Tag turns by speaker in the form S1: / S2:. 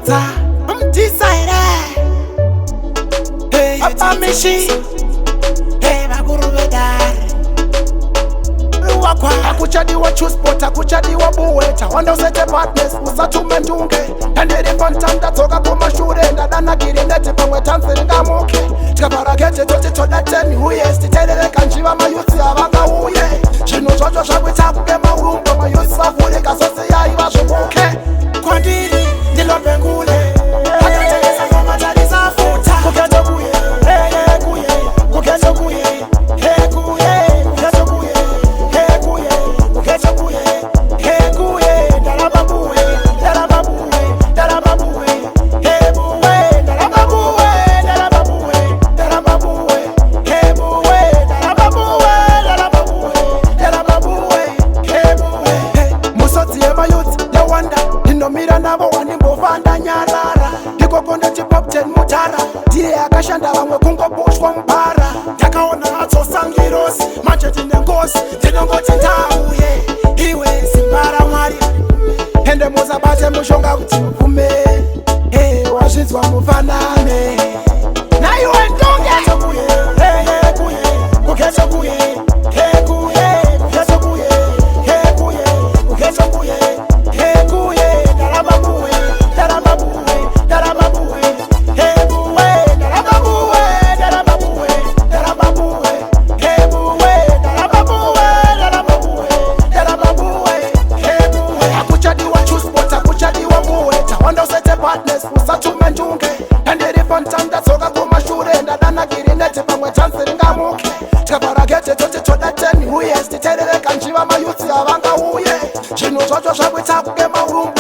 S1: Mutsa Mtisaire Hey Papa Mishi Hey Baguru Bedari Wakwa Akuchadi wa chuspot akuchadi wa buweta Wanda usete partners usatume ndunge Endiri kontanda toka kumashure Ndadana girineti pamwe tansiri ngamuke Tikaparagete toti todeteni huye Stitelele kanjiva mayuti avanga uye Chino chocho shakwita kugema urumbo Mayuti savule kasose ya iwa shimuke Kwandiri ndilope ngule Hatatenesa ngoma tali zafuta Kuketo kuye, hey kuye Kuketo kuye, hey kuye Kuketo kuye, hey kuye Kuketo kuye, hey kuye Dalababuwe, dalababuwe, dalababuwe Hey buwe, dalababuwe, dalababuwe Dalababuwe, hey buwe Dalababuwe, dalababuwe Dalababuwe, hey buwe Hey, musoti ema youth, ya wanda Ninomira nabo wanimbovanda nyarara Diko konde chipop ten mutara Tire akashanda wamwe kungo bushwa mpara Takaona hatso sangirosi Manje tine ngosi Tinongoti ndauye Iwe simbara mwari Hende muza bate mushonga kuti mkume Hey wazhinzwa mufanane Na iwe ndonge kuye Hey kuye Kuketo kuye Hey kuye Kuketo kuye Hey kuye Kuketo kuye Hey kuye Dalababuwe Dalababuwe Dalababuwe Hey buwe Dalababuwe Dalababuwe Dalababuwe Hey buwe Dalababuwe Dalababuwe Dalababuwe Hey buwe Akuchadi wa chuspot akuchadi wa buweta Wanda usete partners usatume ndunge Endiri fontanda toka kumashure Ndadana girineti pamwe tansiri ngamuke Tikaparagete toti todeteni huye Stitelele kanjiva mayuti avanga uye Chino chocho shakwita kugema urumbo